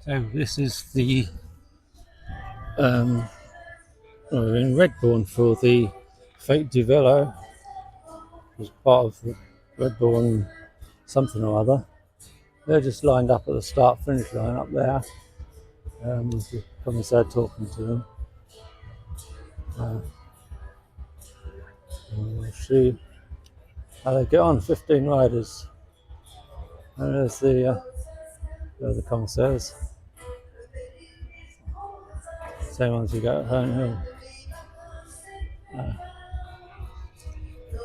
So this is the we're in Redbourn for the Fete Du Vélo. It was part of Redbourn something or other. They're just lined up at the start-finish line up there. With the commissaire talking to them. We'll see how they get on. 15 riders. And there's the commissaires. Same ones you got at Herne Hill.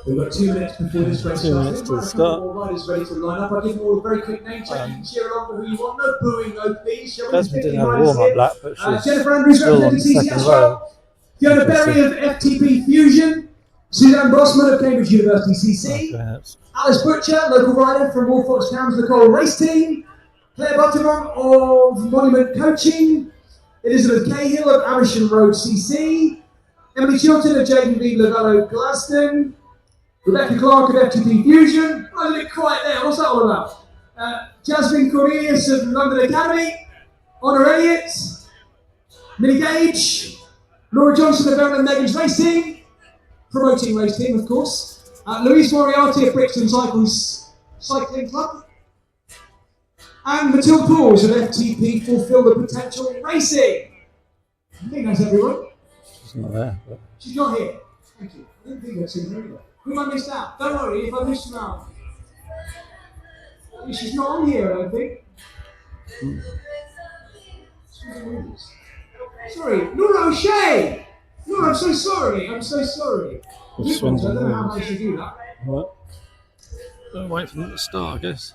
We've got 2 minutes before this race starts. 2 minutes to the start. All riders ready to line up. I'll give you all a very quick name check. You can cheer along for who you want. No booing, no please. Jasmine didn't have a warm-up lap, but she's Jennifer Andrews still on the second row. Fiona Berry of FTP Fusion. Suzanne Brossman of Cambridge University CC. Okay, Alice Butcher, local rider from Walfox Town's Nicole Race Team. Claire Butterman of Monument Coaching. Elizabeth Cahill of Amersham Road CC. Emily Chilton of JDV Lavello Glaston. Rebecca Clark of FTP Fusion. I'm a bit quiet there, what's that all about? Jasmine Cornelius of London Academy. Honor Elliott. Millie Gage. Laura Johnson of Verulam Megan's Race Team. Promoting race team, of course. Louise Moriarty of Brixton Cycling Club. And Mathilde Paws of FTP Fulfill the Potential Racing. I think that's everyone. She's not there. But... She's not here. Thank you. I didn't think I'd seen her either. Who have I missed out? Don't worry if I missed you out. She's not on here, I don't think. Sorry, Laura O'Shea! Laura, I'm so sorry. I don't know how much you do that. What? Don't wait for them to start, I guess.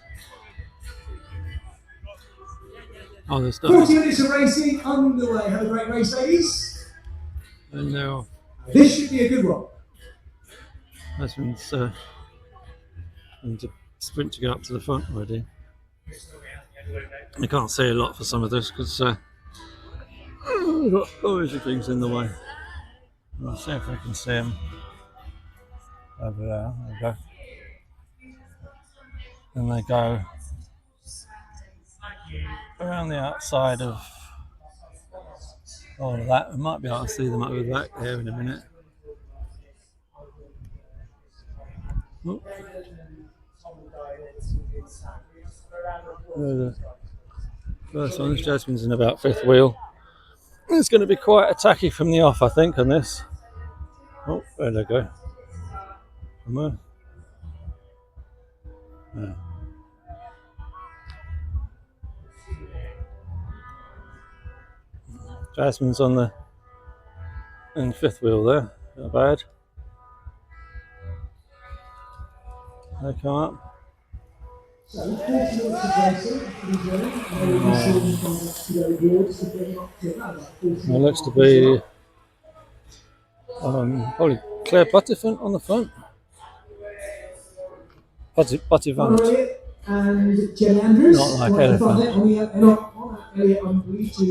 Oh, they're starting. 40 minutes of racing underway. Have a great race, ladies. And now this should be a good one. Jasmine's going to sprint to get up to the front already. I can't see a lot for some of this because we've got noisy things in the way. I'll see if we can see them over there. There we go. And they go around the outside of all of that. We might be able to see them over the back there in a minute. Oh. The first one, Jasmine's in about 5th wheel. It's going to be quite attacky from the off, I think, on this. Oh, there they go. Come on. Yeah. Jasmine's on the 5th wheel there. Not bad. They come up. It looks to be probably Claire Butterfant on the front. Butterfant. And Jenny Andrews. Not like elephant. I'm pleased to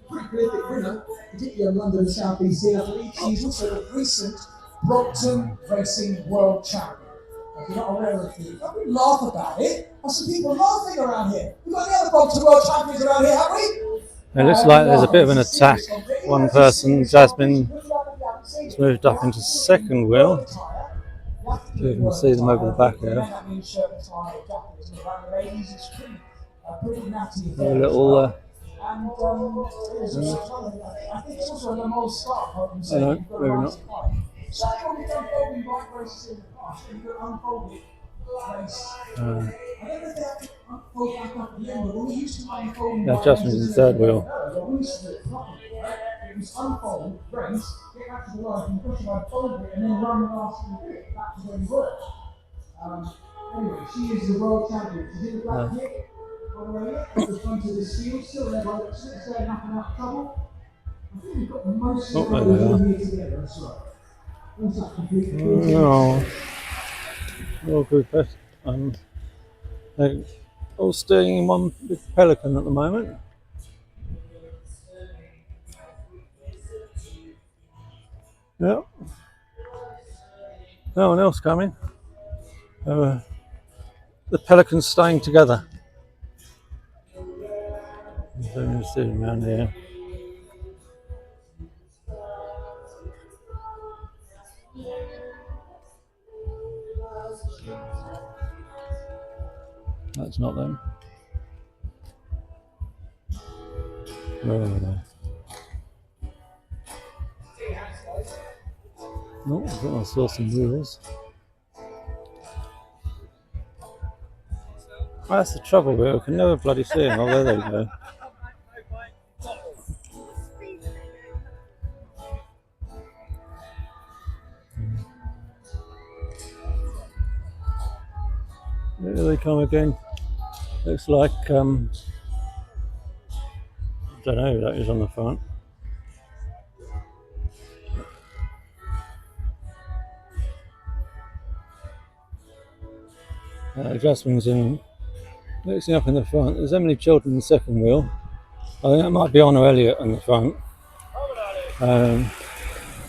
pretty prolific winner, particularly on London and South East here. I believe she's also a recent Brixton Racing World Champion. If you're not aware of it, don't laugh about it. I see people laughing around here. We've got the other Brixton World Champions around here, haven't we? It looks like there's a bit of an attack. One person, Jasmine, has moved up into 2nd wheel. You can see them over the back there. A little. I don't know, maybe not. Yeah, Jasmine's in 3rd wheel. Anyway, she is the world champion. She did the black kick on the way up at the front of the shield, still there by the staying up and out of trouble. I think we've got most of the riders here together, that's right. Also completely No. All good. They're all staying in one big pelican at the moment. Yep. No one else coming. The pelicans staying together. Something sitting around here. That's not them. Where are they? No, I thought I saw some wheels. Oh, that's the trouble with it. I can never bloody see them. Oh, there they go. Here they come again. Looks like, I don't know who that is on the front. Adjustments in, mixing up in the front. There's Emily Children in the second wheel. I think that might be Honor Elliott on the front. Oh,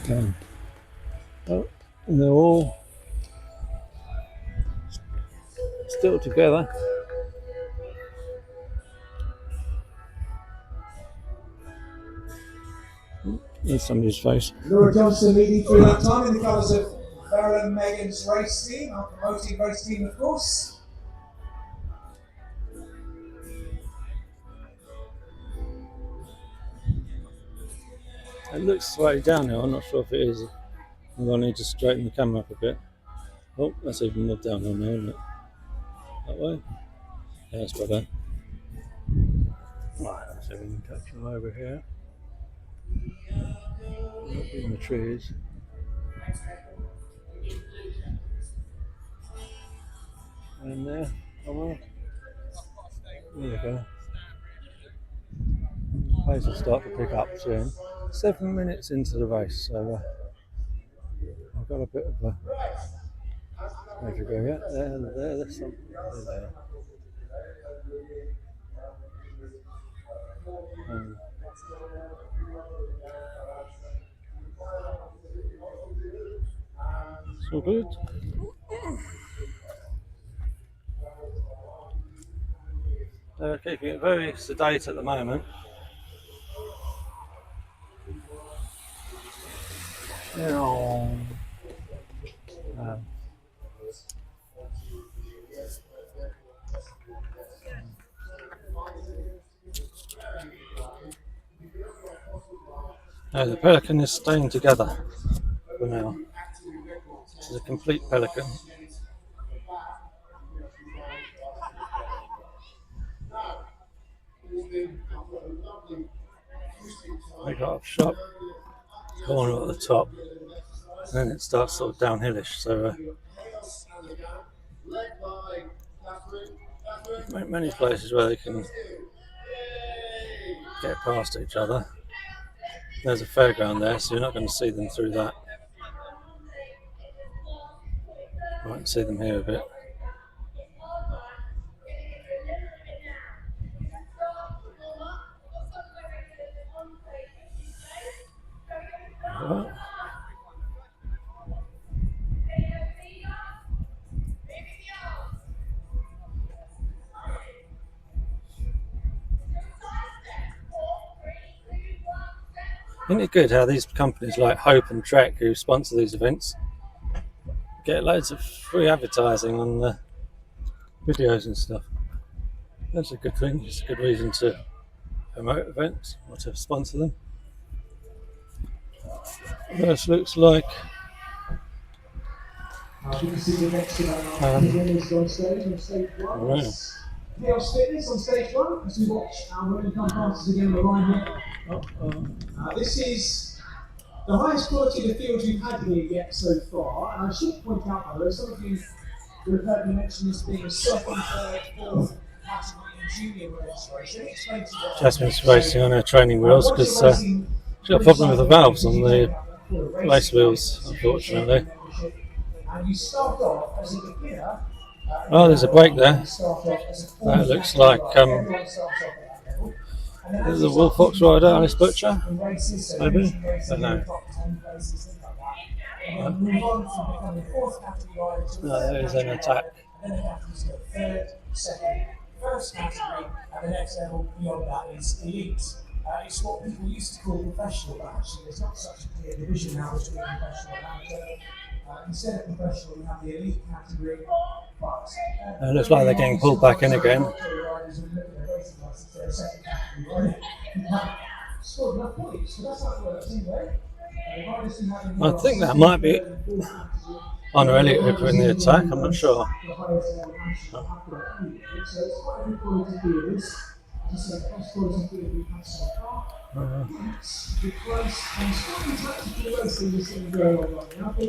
and they're all still together. There's somebody's face. Laura Johnson leading through that time in the colours of Verulam Megan's race team, our promoting race team, of course. It looks slightly down now. I'm not sure if it is. I'm going to need to straighten the camera up a bit. Oh, that's even more downhill now, isn't it? That way? Yeah, that's better. Right, let's see if we can catch them over here. Not in the trees. And there, somewhere. There we go. The pace will start to pick up soon. 7 minutes into the race, so I've got a bit of a. Where'd you go? Yeah, there's some. There. It's all good. They're keeping it very sedate at the moment. The pelican is staying together for now. This is a complete pelican. They got up sharp corner at the top, and then it starts sort of downhillish. So many places where they can get past each other. There's a fairground there, so you're not going to see them through that. You might see them here a bit. Isn't it good how these companies like Hope and Trek, who sponsor these events, get loads of free advertising on the videos and stuff? That's a good thing. It's a good reason to promote events or to sponsor them. This looks like You can see the next to that is on stage one. Wow. Chaos Fitness on stage one, as we watch our women come past us again on the line here. This is the highest quality of the field we've had here yet so far, and I should point out, by the way, some of you would have heard me mention this being a second, third, fourth category in junior registration. Jasmine's racing on her training wheels because she's got a problem with the valves on the race wheels, unfortunately. And you start off as a beginner. Oh, there's a break there. That looks like there's a Wolf Fox rider, Alice Butcher, maybe? I don't know. There is an attack. first category, and the next level beyond that is elite. It's what people used to call professional, but actually there's not such a clear division now between professional and amateur. Instead of professional, we have the elite category. But it looks like they're getting pulled back in again. I think that might be Herne Hill in the attack, I'm not sure.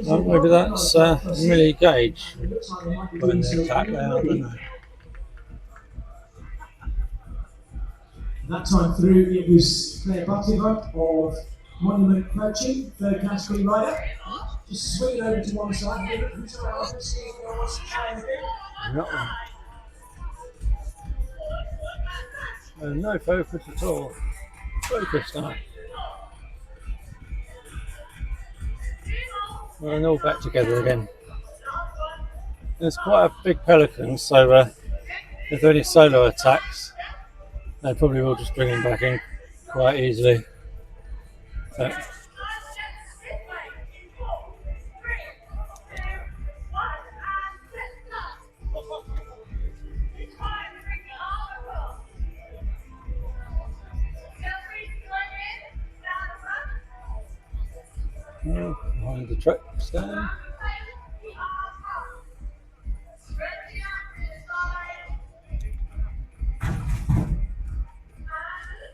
Maybe that's Millie Gage in the attack there, I don't know. That time through, it was Claire Buttiver of Monument Coaching, third category rider. Just swing it over to one side. Who's around? See if anyone wants to try anything. No focus at all. Focus now. Well, they're all back together again. There's quite a big pelican, so if there are any solo attacks, they probably will just bring him back in quite easily. So, behind the truck stand.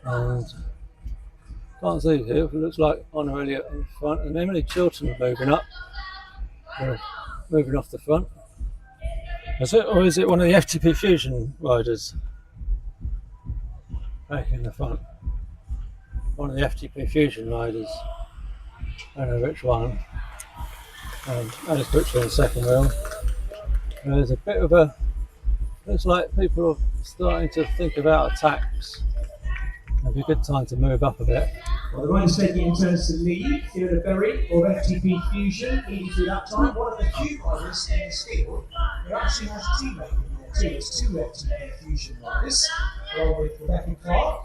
And can't see here, but it looks like Herne Hill in front, and Emily Chilton moving up, moving off the front. Is it, or is it one of the FTP Fusion riders back in the front? One of the FTP Fusion riders. I don't know which one. And Alice Butcher in the second wheel. There's a bit of a. Looks like people are starting to think about attacks. It'd be a good time to move up a bit. Well, the rider's taking in turns to lead. Fiona Berry of FTP Fusion leading through that time. One of the few riders in this field who actually has a teammate in there too. There's two FTP Fusion riders, along with Rebecca Clark.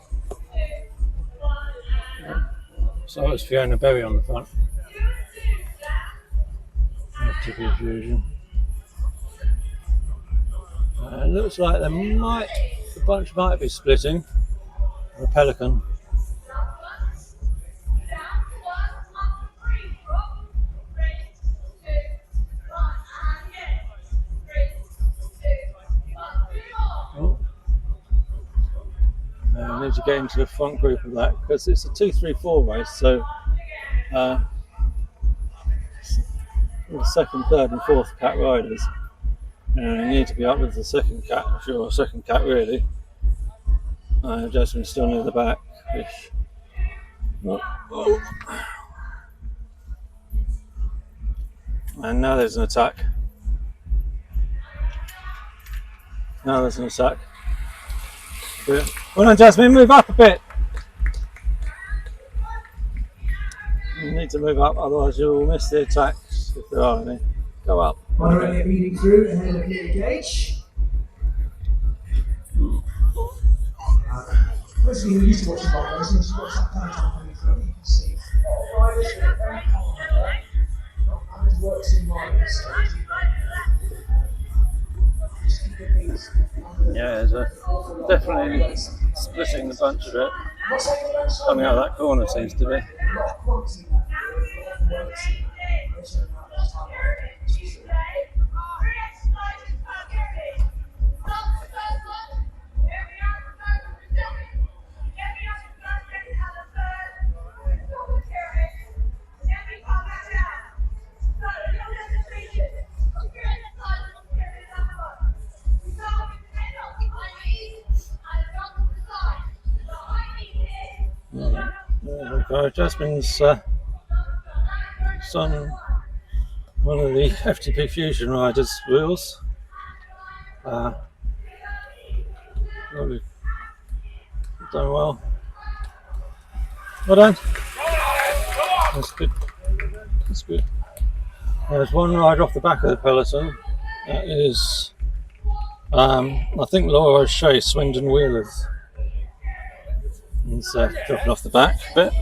So it's Fiona Berry on the front. FTP Fusion. It looks like the bunch might be splitting. The pelican. Oh. We need to get into the front group of that because it's a 2-3-4 race, so the second, third and fourth cat riders you need to be up with the second cat, sure, second cat really. Jasmine's still near the back-ish. Oh. And now there's an attack. Well done, Jasmine, move up a bit. You need to move up, otherwise you'll miss the attacks if there are any. Go up. Herne Hill leading through ahead of Millie Gage. Most of you who used to watch the bike racing, you watch that peloton coming through, you can see riders who are very confident, not having to work too hard at this stage. Yeah, there's definitely splitting the bunch a bit. Coming out of that corner seems to be. Jasmine's on one of the FTP Fusion riders' wheels. Really done well. Well done. That's good. That's good. There's one rider off the back of the peloton. That is I think Laura Shea, Swindon Wheelers. It's dropping off the back a bit.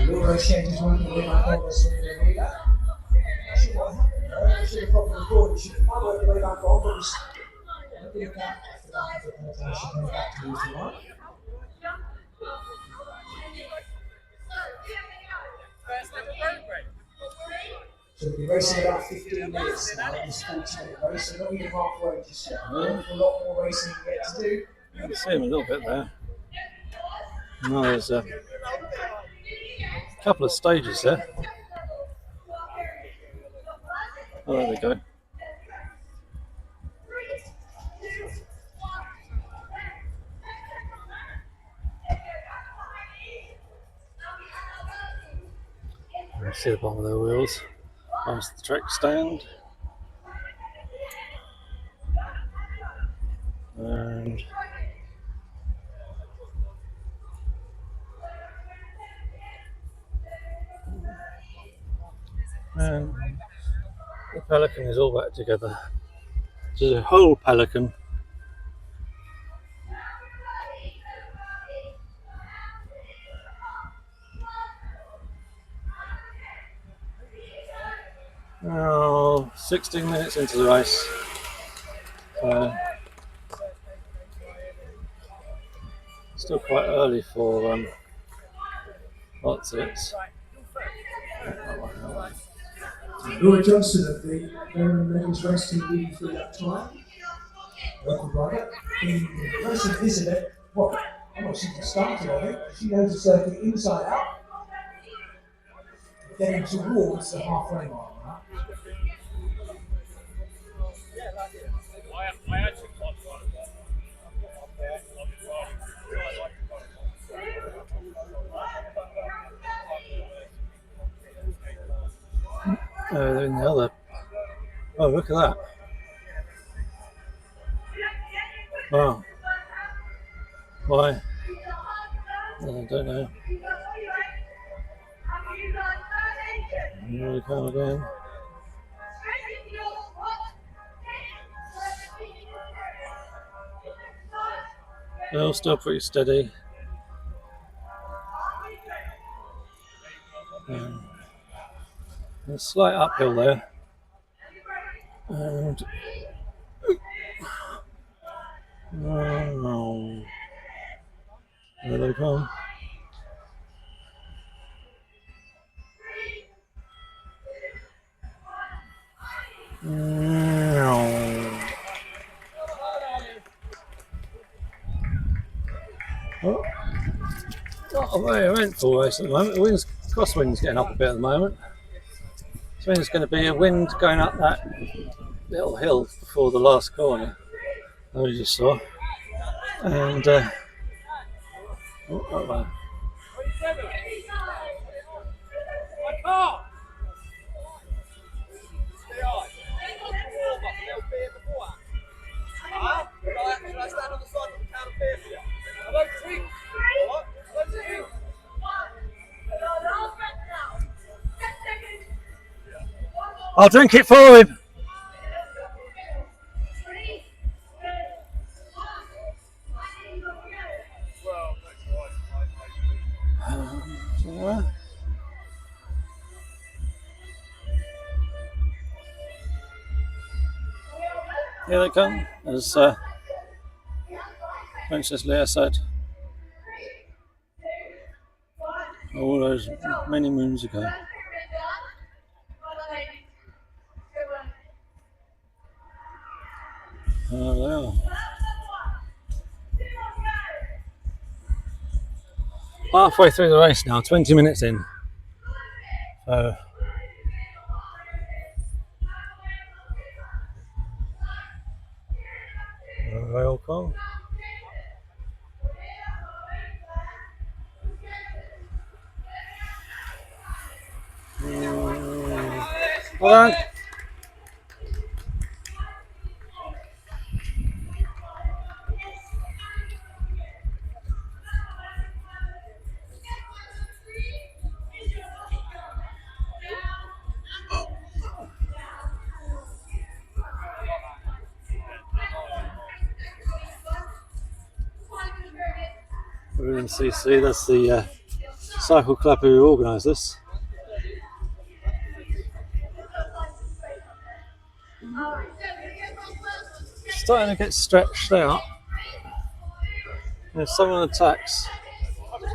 Laura Shea just wanted to win my progress in the wheeler. Not sure what happened there. I should have probably recorded. She might work the way back on, but was looking at that after that. She came back to lose the line. So we'll be racing about 15 minutes now in this 40-minute race, so not even halfway just yet. A lot more racing yet to do. You can see him a little bit there. No, there's a couple of stages there. Oh, there we go. You can see the bottom of their wheels. Past the track stand. And the pelican is all back together. There's a whole pelican. Oh, 16 minutes into the race. Still quite early for lots of it. Laura Johnson of the Verulam race team leading through that time. Local rider. In the race of this event, well, I'm not sure she started on it. She knows the circuit inside out. Getting towards the halfway mark now. They're in the other. Oh, look at that. Wow. Why? I don't know. Here we come again. They're still pretty steady. A slight uphill there. And oh, there they come. Oh, not a very eventful race at the moment. The wind's, crosswind's getting up a bit at the moment. So there's going to be a wind going up that little hill before the last corner that we just saw. And wow. I'll drink it for him. Here they come, as Princess Leia said all those many moons ago. They are. Halfway through the race now, 20 minutes in. So they all come. Hold on. Verulam CC, that's the cycle club who organised this. Starting to get stretched out. If someone attacks,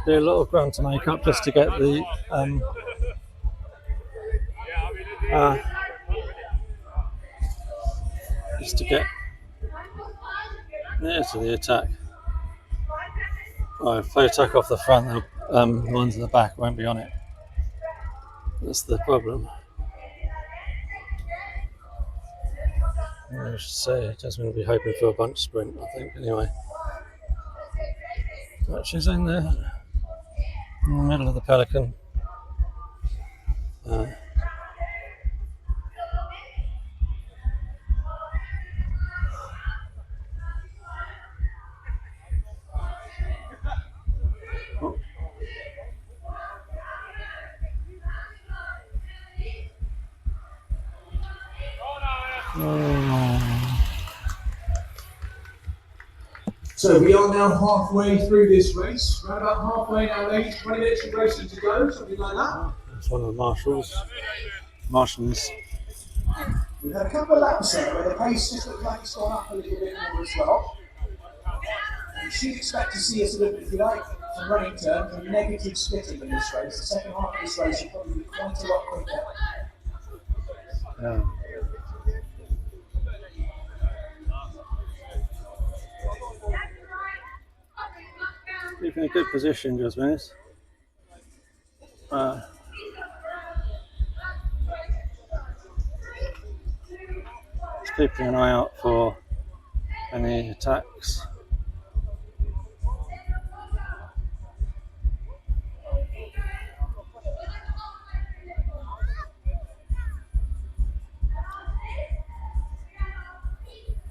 do a lot of ground to make up just to get the just to get near to the attack. Oh, if they attack off the front, the ones in the back won't be on it. That's the problem. I should say, Jasmine will be hoping for a bunch sprint, I think, anyway. But she's in there, in the middle of the pelican. So we are now halfway through this race. Right about halfway now, ladies. 20 minutes of racing to go, something like that. That's one of the Marshals. We've had a couple of laps there where the pace just looks like it's gone up a little bit more as well. And you should expect to see a sort of, if you like, from running terms, a negative splitting in this race. The second half of this race will probably be quite a lot quicker. Yeah. Keeping a good position, Jasmine. Just keeping an eye out for any attacks.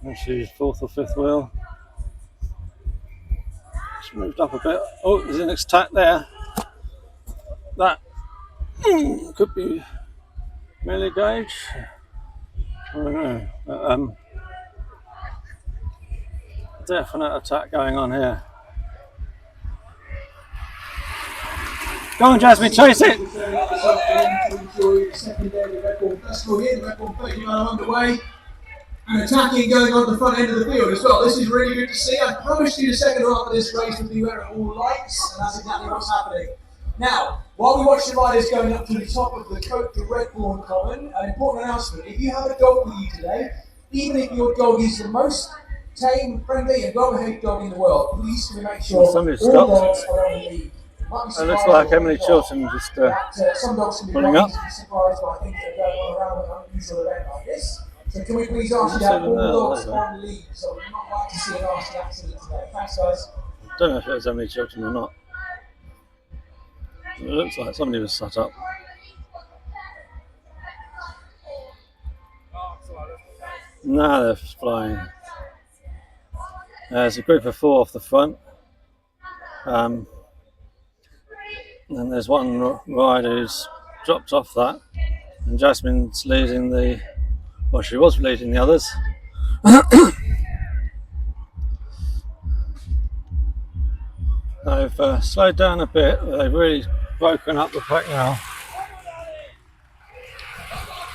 And she's fourth or fifth wheel. She's moved up a bit. Oh, there's an attack there. That could be Millie Gage. I don't know. But, definite attack going on here. Go on, Jasmine, chase it! Underway. And attacking going on the front end of the field as well. This is really good to see. I promised you the second half of this race would be where it all lights, and that's exactly what's happening. Now, while we watch the riders going up to the top of the Fete Du Redbourn common, an important announcement. If you have a dog with you today, even if your dog is the most tame, friendly and well-behaved dog in the world, please can we make sure all dogs are on the lead. It looks like Emily Chilton just some dogs can be pulling up. surprised by things that are going on around an unusual event like this. So can we please ask you to have all dogs on the lead? So we'd not like to see a nasty accident today. Thanks, guys. I don't know if it was Emily Chilton or not. It looks like somebody was set up. Now they're flying. There's a group of 4 off the front. And there's one rider who's dropped off that. And Jasmine's leading the... Well, she was leading the others. They've slowed down a bit, but they've really broken up the pack now.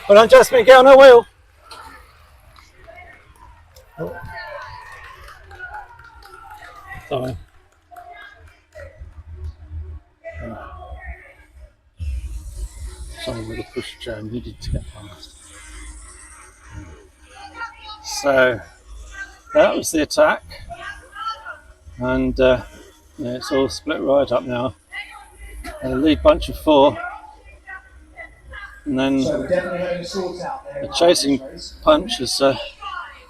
Well done, Jasmine, get on her wheel. Oh. Sorry. Someone with a push chair needed to get past. So that was the attack, and yeah, it's all split right up now. The lead bunch of 4, and then the chasing punch has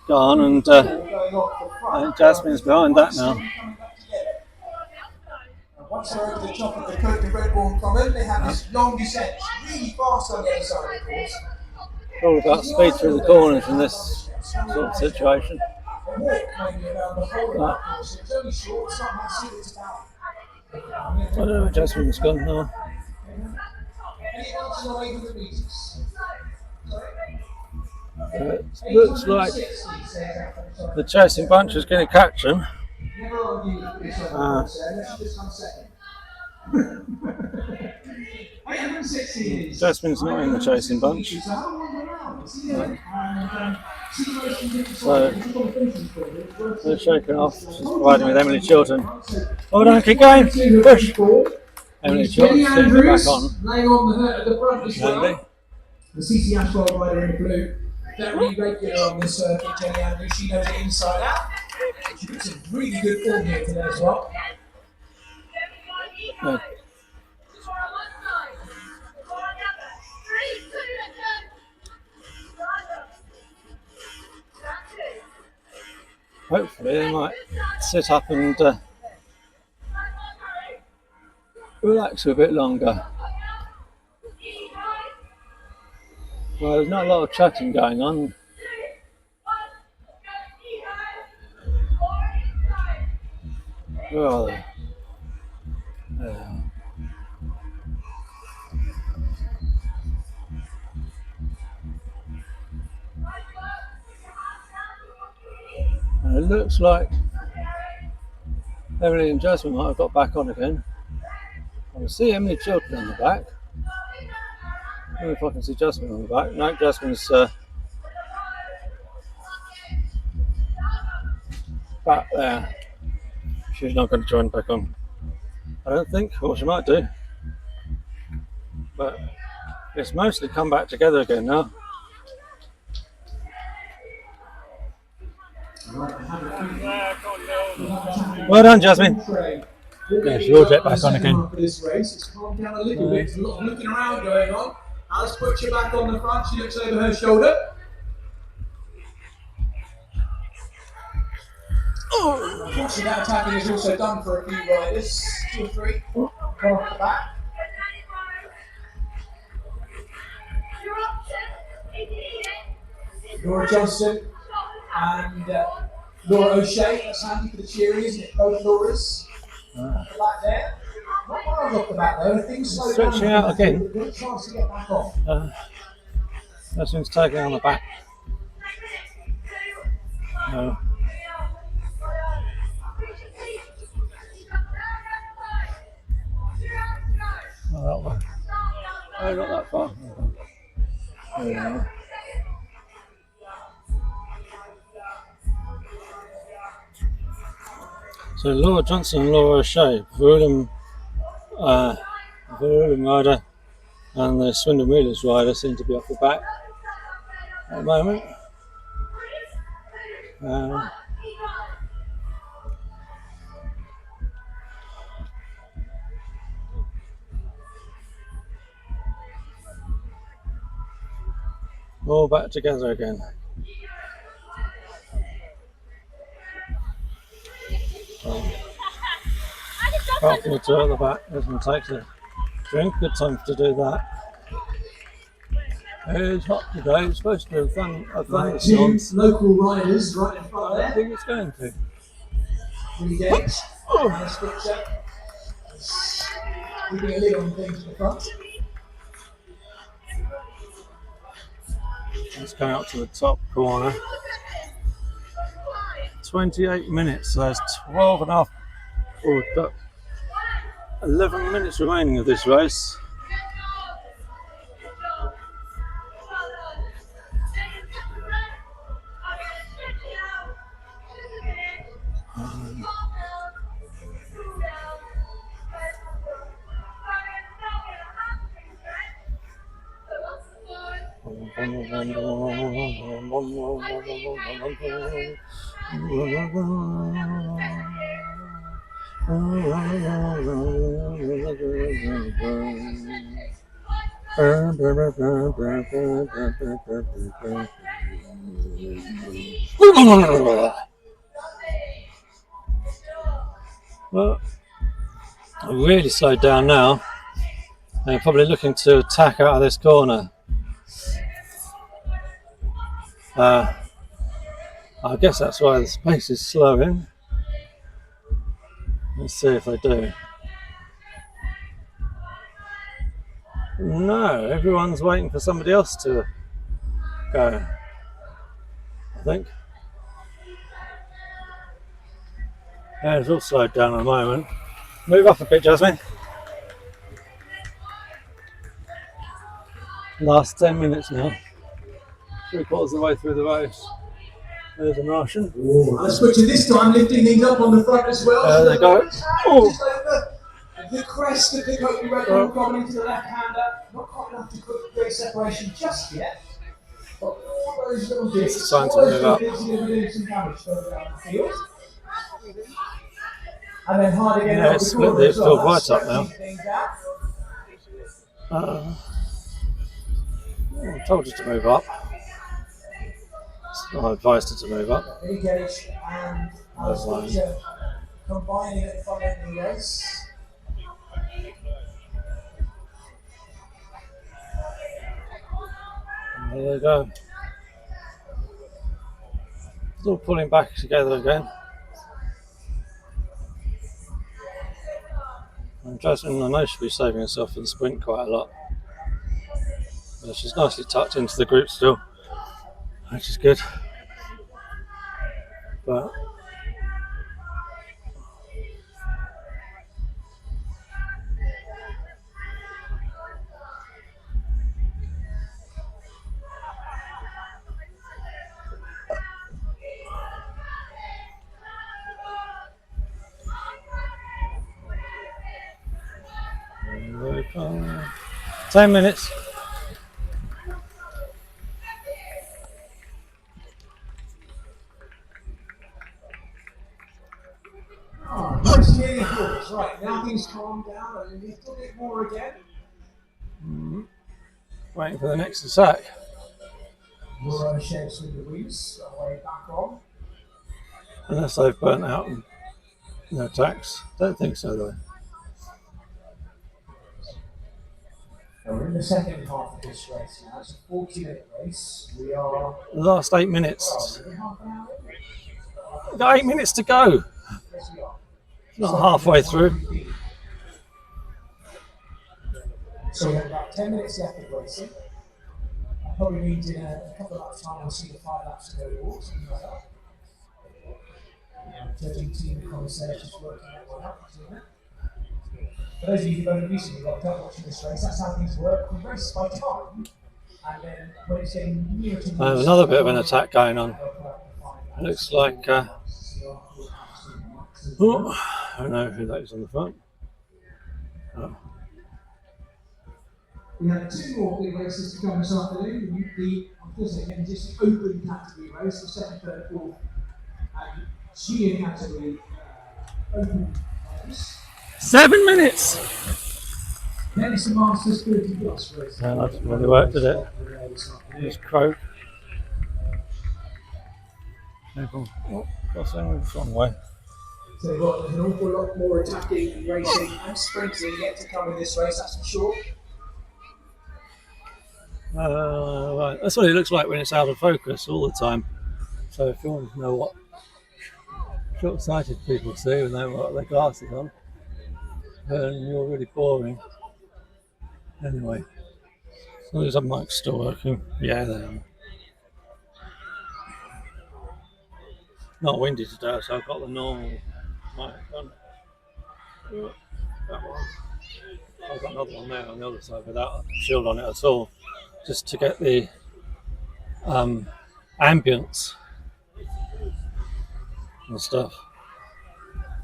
gone, and I think Jasmine's behind that now. Once they're over the top of the Fete Du Redbourn common, they have this long descent, really fast on the other side of the course. All about speed through the corners in this sort of situation. I don't know, Jasmine's gone now. It looks like the chasing bunch is going to catch them. argue with this one, let's just come second. 816 is. Jasmine's not in the chasing bunch. So they're shaking off. She's riding with Emily Chilton. Oh no, keep going! Push! Emily Chilton seems to be back on. Laying on the front as well. Andy. The CC Ashwell rider in blue. Very regular on this circuit, Jenny Andrews. She knows it inside out. She got some really good form here today as well. No. Hopefully they might sit up and relax a bit longer. Well, there's not a lot of chatting going on. Where are they? There they are. And it looks like Emily and Jasmine might have got back on again. I can see Emily Chilton on the back. I don't know if I can see Jasmine on the back. No, Jasmine's back there. She's not going to join back on, I don't think, or she might do. But it's mostly come back together again now. Well done, Jasmine. Yeah, she'll get back on again. This race, it's calmed down a little bit. There's a lot of looking around going on. Alice puts you back on the front. She looks over her shoulder. Unfortunately, that attacking is also done for a few riders. 2 or 3. Come off the back. Laura Johnson and Laura O'Shea. That's handy for the cheering, isn't it? Both Lauras. Off the back there. Not miles off the back though. Things slow down. Stretching out again. Good chance to get back on. That seems taking on the back. No. Oh, that one. Oh, not that far. There we are. So Laura Johnson and Laura O'Shea, Verulam rider and the Swindon Wheelers rider seem to be off the back at the moment. All back together again. Apart from the two at the back, everyone takes a drink. Good time to do that. It's hot today. It's supposed to be a thunderstorms. Local riders right in front I there. don't think it's going to. Willie Gates, Alice Butcher, keeping a lid on things at the front. Let's go out to the top corner. 28 minutes, so there's 12 and a half, or 11 minutes remaining of this race. Well, I've really slowed down now. I'm probably looking to attack out of this corner. I guess that's why the space is slowing. Let's see if they do. No, everyone's waiting for somebody else to go, I think. Yeah, it's all slowed down at the moment. Move up a bit, Jasmine. Last 10 minutes now. 3/4 of the way through the race. There's a Martian. And switching this time, lifting these up on the front as well. There they go. Just over the crest of the Coat Redbourn coming into the left-hander. Not quite enough to create separation just yet. But all those little dips, It's time to move up. Are going to be doing some damage further down the field. And then hard again. Yeah, it's split the field right up now. I told you to move up. I advised her to move up. Engage and combining at the front end of the race. And there they go. Still pulling back together again. And Jasmine, I know she'll be saving herself for the sprint quite a lot. But she's nicely tucked into the group still, which is good. But there we go. 10 minutes. Nice nearly thoughts. Right, now things calm down a little bit more again. Waiting for the next attack. More shapes with Louise, way back on. Unless they've burnt out in their attacks. Don't think so though. We're in the second half of this race now. It's a 40-minute race. We are The last 8 minutes. We've got 8 minutes to go. Yes, we are. Not halfway through. So we have about 10 minutes left of racing. I probably need in a couple of laps time we'll see the 5 laps to go walk, something like that. Judging team conversations working that one out. For those of you who have only recently got up watching this race, that's how things work. We race by time, and then when it's getting near to There's another bit of an attack going on. It looks like oh, I don't know who that is on the front. Oh. We have 2 more big races to come this afternoon. Again, just the open category race, the second, third, fourth, and junior category open race. 7 minutes! Then it's the Masters 30 plus race. Yeah, that didn't really work, did it? Just croak. Oh, crossing the wrong way. So you've got an awful lot more attacking, racing, and sprinting yet to come in this race, that's for sure. Right. That's what it looks like when it's out of focus all the time. So if you want to know what short-sighted people see when they've got their glasses on, then you're really boring. Anyway, so these mics still working. Yeah, they are. Not windy today, so I've got the normal mic on. That one. I've got another one there on the other side without a shield on it at all, just to get the ambience and stuff.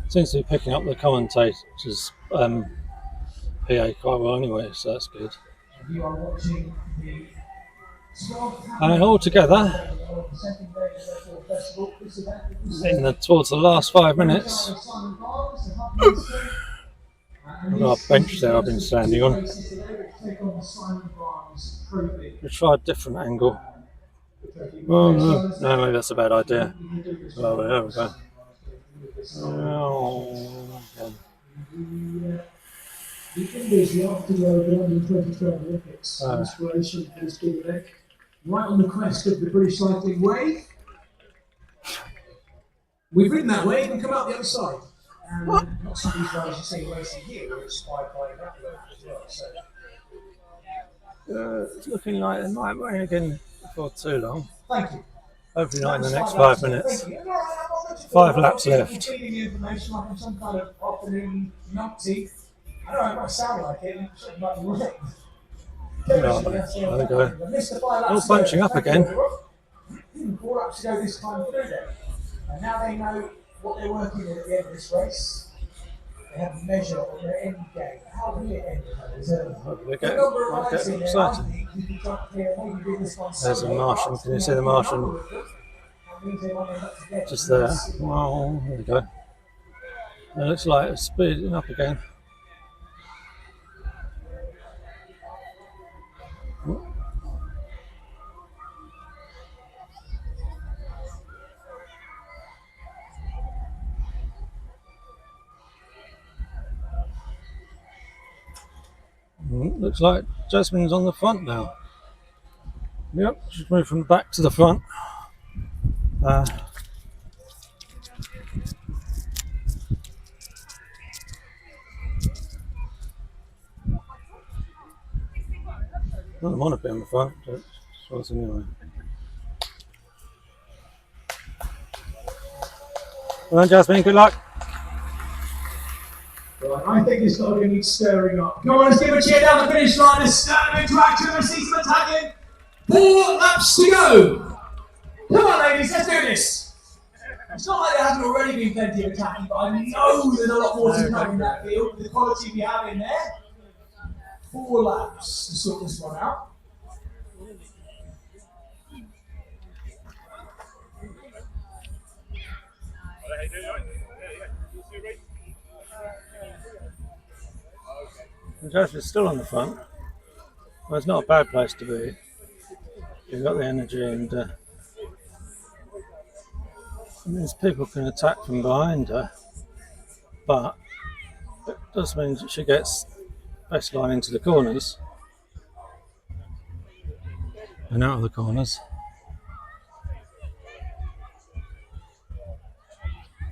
Seems to be picking up the commentators' PA quite well anyway, so that's good. You are watching the And all together, towards the last 5 minutes, I've got a bench there I've been standing on. We tried a different angle. Oh no, maybe that's a bad idea. Oh, there we go. Oh, okay. The Indies, the afterglow of the London 2012 Olympics, inspiration for this big event, right on the crest of the British cycling wave. We've ridden that wave and come out the other side. And not some of these guys you see racing here were inspired by that as well. So. It's looking like it might rain again before too long. Thank you. Hopefully not in the next 5 minutes. 5 laps left. I don't know, it might sound like it. There we go. All bunching up again. 4 laps to go this time through then. And now they know what they're working with at the end of this race. They have a measure on their end game. How do it end? Hopefully get exciting. There's a Martian. Can you see the Martian? Just there. Oh, there we go. It looks like it's speeding up again. Looks like Jasmine's on the front now. Yep, she's moved from the back to the front. I don't want to be on the front, but it was anyway. Well done, Jasmine, good luck. Right, I think it's not going to need stirring up. Come on, let's give a cheer down the finish line. Let's start into action. Let's see some attacking. 4 laps to go. Come on, ladies, let's do this. It's not like there hasn't already been plenty of attacking, but I know there's a lot more to come in that field with the quality we have in there. 4 laps to sort this one out. Jasmine's still on the front. Well, it's not a bad place to be. You've got the energy, and it means people can attack from behind her, but it does mean that she gets best line into the corners and out of the corners.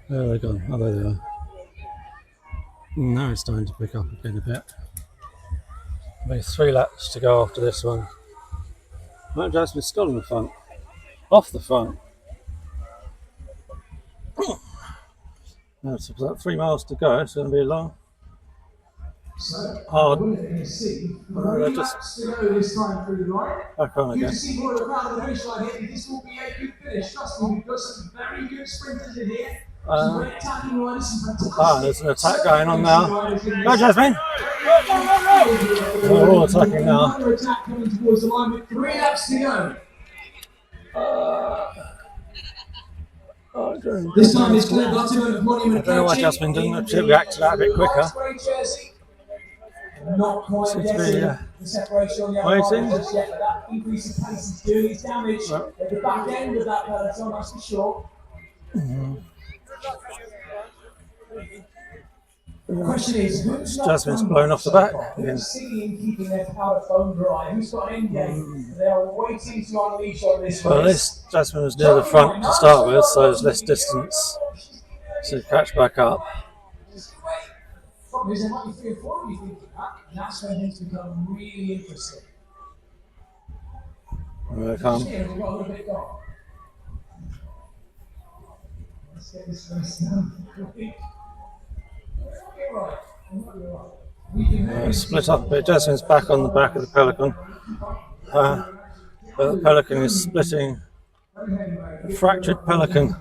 Where are they gone? Oh, there they are. Now it's starting to pick up again a bit. Maybe 3 laps to go after this one. Right, Jasmine's still in the front. Off the front. Now it's about 3 miles to go. It's going to be long. Hard. Just this time through the line. back on again. See more of the crowd on the finish line here. This will be a good finish. Trust me, we've got some very good sprinters in here. Some great attacking riders, some fantastic. There's an attack going on now. Go, Jasmine! We're all attacking now. Another attack coming towards the line with 3 laps to go. This time it's Glenn Butterman of Monument. I don't know why Jasmine didn't react to that a bit quicker. Not quite getting the separation on the other waiting. just yet, but that increase in pace is doing its damage at the back end of that peloton, that's for sure. The question is, who's Jasmine's blown off the back. Who's sitting keeping their powder bone dry? Who's got an end game? They are waiting to unleash on this Well, at race. least Jasmine was near the front to start with, so there's less distance to catch back up. Problem is, there might be 3 or 4 of you thinking that, and that's when things become really interesting. Here they come. We've got a little bit gone. Let's get this race done. Split up a bit. Jasmine's back on the back of the pelican. But the pelican is splitting. A fractured pelican.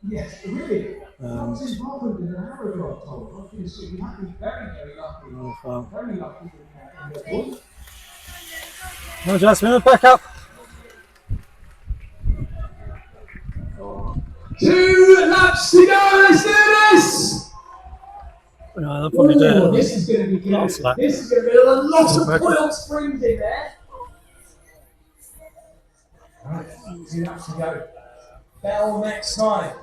Yes, really. And Very lucky. no, Jasmine, back up. 2 laps to go, let's do this! No, they'll probably do it. This is going to be good. Last lap. This is going to be a lot of coiled springs in there. Right, 2 laps to go. Bell next time.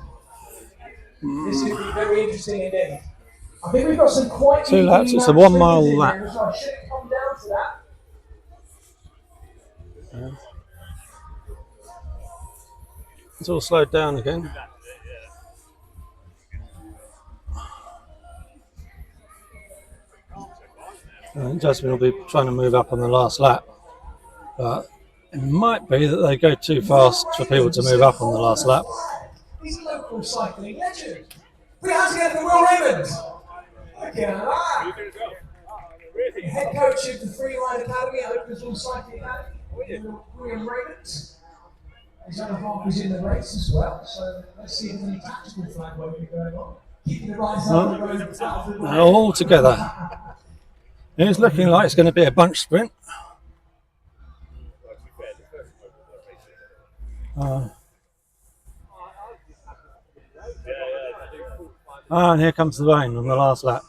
This could be very interesting indeed. I think we've got some quite 2 laps, it's a 1 mile lap. So I should come down to that. Yeah. It's all slowed down again. Jasmine will be trying to move up on the last lap, but it might be that they go too fast for people to move up on the last lap. He's a local cycling legend. Put your hands together for Will Raymond. Look at that. Head coach of the Freeline Academy at Local Cycling Academy, William Raymond. His other half is in the race as well, so let's see if there's any tactical flag working going on. Keeping the right side of the road out of the way. All together. It's looking like it's going to be a bunch sprint. And here comes the rain on the last lap.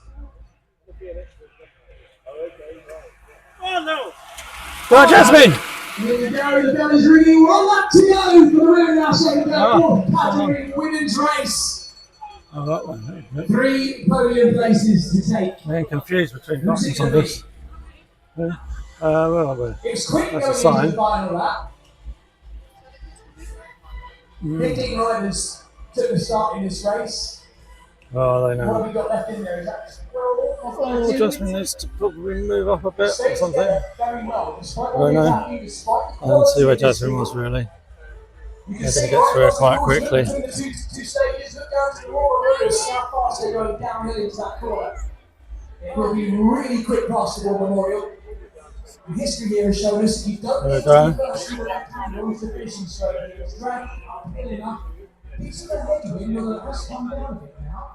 Go on, Jasmine! The bell is ringing. 1 lap to go for the winner now. Second category women's race. Oh, that one. 3 podium places to take. I'm getting confused between buttons on this. Where are we? It's quick That's a going sign. into the final lap. 15 riders took the start in this race. Oh, they What know. have we got left in there? Is that Oh, Jasmine needs to probably move up a bit or something. Very well. Despite I all don't the know. attacking, despite the I don't see where quality of this Jasmine was field, really. you can They're see going to get right through it across quite the course, quickly. between the two stages, look down to the water road, see how fast they're going downhill into that corner. It will be really quick past the War Memorial. The history here has shown us that you don't There need we go. to be first to the left hand with the finishing straight. It's dragged uphill enough. It's in the headwind, will it has come down a bit now.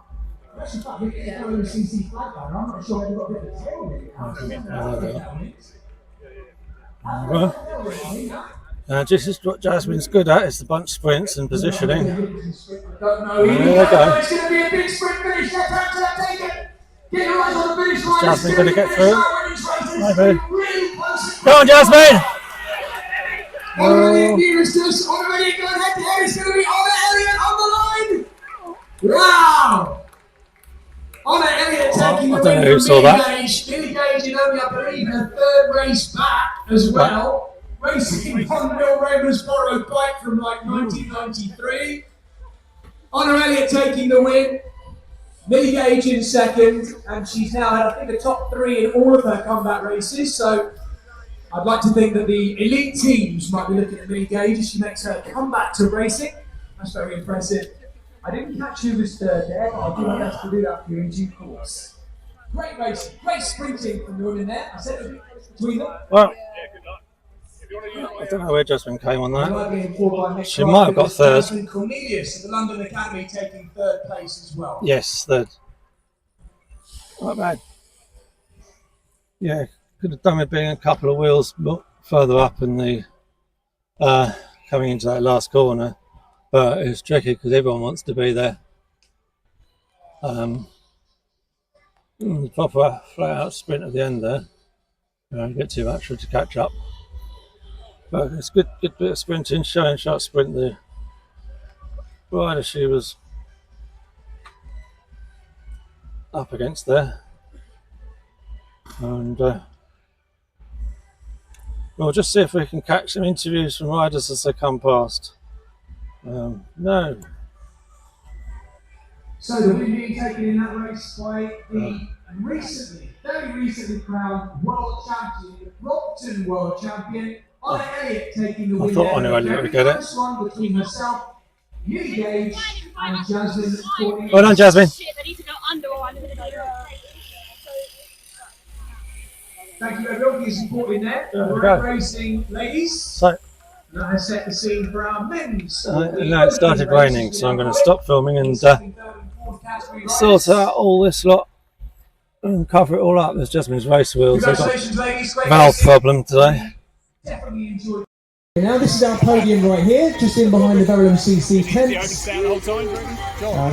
Actually, in fact, look at the Verulam CC flag banner. I'm not sure they've got a bit of tailwind. This is what Jasmine's good at, is the bunch sprints and positioning. There There we we go. go. It's going to be a big sprint finish. Left hand to that, take it. Get your eyes on the finish line. Jasmine going to get through? Maybe. Really close. Go on, Jasmine! Already nearest us. Already going head to head. It's going to be Honor Elliott on the line. Wow! Honor Elliott taking I the don't know win who from saw Billy that. Gage. Billy Gage, you know, I believe, in a third race back as well. Racing on Will Raymond's borrowed bike from like 1993. Honor Elliott taking the win. Billy Gage in second, and she's now had, I think, the top 3 in all of her combat races. So I'd like to think that the elite teams might be looking at Billy Gage as she makes her comeback to racing. That's very impressive. I didn't catch who was third there, but I'll do my best to do that for you in due course. Great racing, great sprinting from the women there. I said it was between them. Well, I don't know where Jasmine came on that. She might have got third. Cornelius of the London Academy taking third place as well. Yes, third. Not bad. Yeah, could have done with being a couple of wheels further up in the coming into that last corner, but it's tricky because everyone wants to be there. The proper flat out sprint at the end there. Don't get too much for it to catch up. But it's good bit of sprinting, showing shot sprint the rider she was up against there. And we'll just see if we can catch some interviews from riders as they come past. No. So the win being taken in that race by the very recently crowned world champion, the Brixton world champion, Honor Elliott taking the win. I thought Honor Elliott would get it. First one between herself, Billy Gage, and Jasmine Cornelius. Well done, Jasmine. Shit, they need to go under or under the Thank you everyone for your support in there. There we We're go. racing, ladies. So That has set the scene for our men's. now it started raining, so I'm going to stop filming and sort out all this lot and cover it all up. There's Jasmine's race wheels. They've got Congratulations, ladies. Great valve racing. problem today. Definitely enjoyed. Now this is our podium right here, just in behind the Verulam CC tents.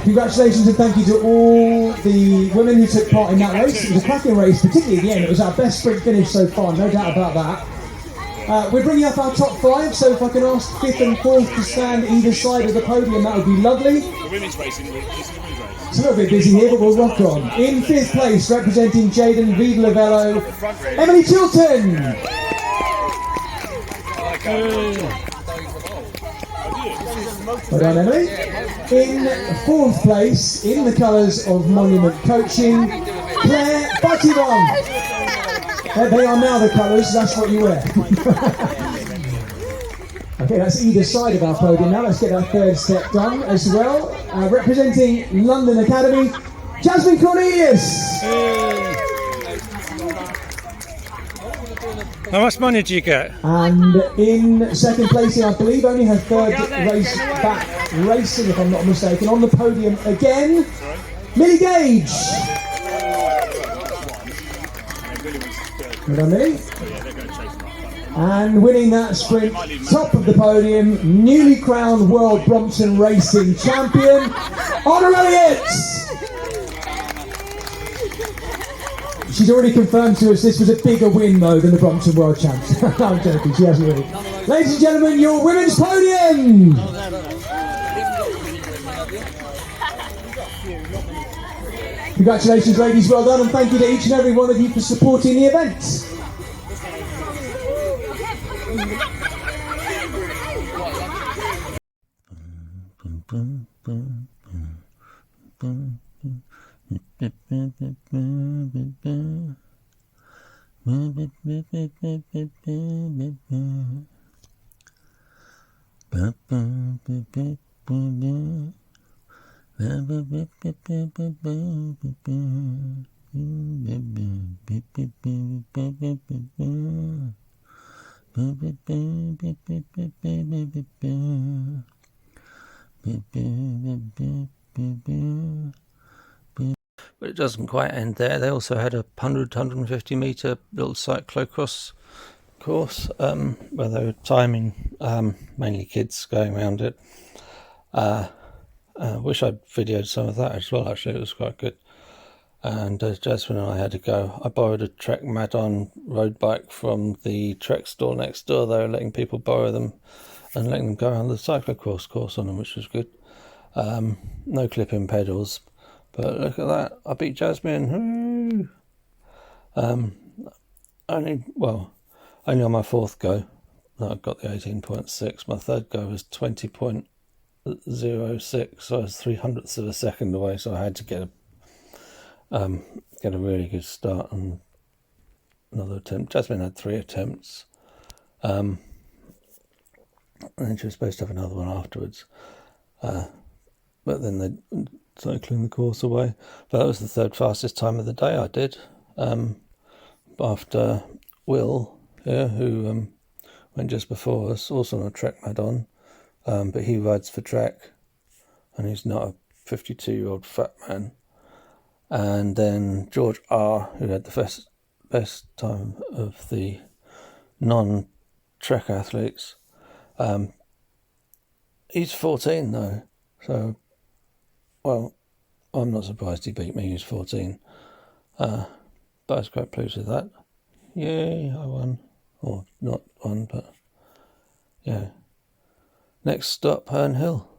Congratulations and thank you to all the women who took part in that race. It was a cracking race, particularly at the end. It was our best sprint finish so far, no doubt about that. We're bringing up our top 5, so if I can ask 5th and 4th to stand either side of the podium, that would be lovely. The women's racing, this is the women's race. It's a little bit busy here, but we'll rock on. In 5th place, representing Jaden Fete Du Vélo, Emily Chilton. Well done, Emily. In 4th place, in the colours of Monument Coaching, Claire Buttiron. They are now the colours, that's what you wear. Okay, that's either side of our podium now. Let's get that third step done as well. Representing London Academy, Jasmine Cornelius. How much money do you get? And in second place, I believe only her third race back racing, if I'm not mistaken, on the podium again, Millie Gage. Well done, Millie. And winning that sprint, top of the podium, newly crowned World Brompton Racing Champion, Honor Elliott. She's already confirmed to us this was a bigger win though than the Brompton World Champs. I'm joking, she hasn't really. Ladies and gentlemen, your women's podium! Congratulations ladies, well done, and thank you to each and every one of you for supporting the event. But it doesn't quite end there. They also had a 150 metre little cyclocross course where they were timing, mainly kids going around it. Wish I'd videoed some of that as well, actually. It was quite good. And Jasmine and I had to go. I borrowed a Trek Madon road bike from the Trek store next door. They were letting people borrow them and letting them go around the cyclocross course on them, which was good. No clip-in pedals. But look at that, I beat Jasmine. Only on my fourth go that I got the 18.6. My third go was 20.06, so I was 0.03 of a second away, so I had to get a really good start on another attempt. Jasmine had 3 attempts. And then she was supposed to have another one afterwards. But then they cycling the course away. But that was the third fastest time of the day I did. After Will here, who went just before us, also on a Trek Madon, but he rides for Trek, and he's not a 52-year-old fat man. And then George R, who had the best time of the non-Trek athletes. He's 14 though, so well, I'm not surprised he beat me. He's 14, but I was quite pleased with that. Yay, I won. Or not won, but yeah. Next stop, Herne Hill.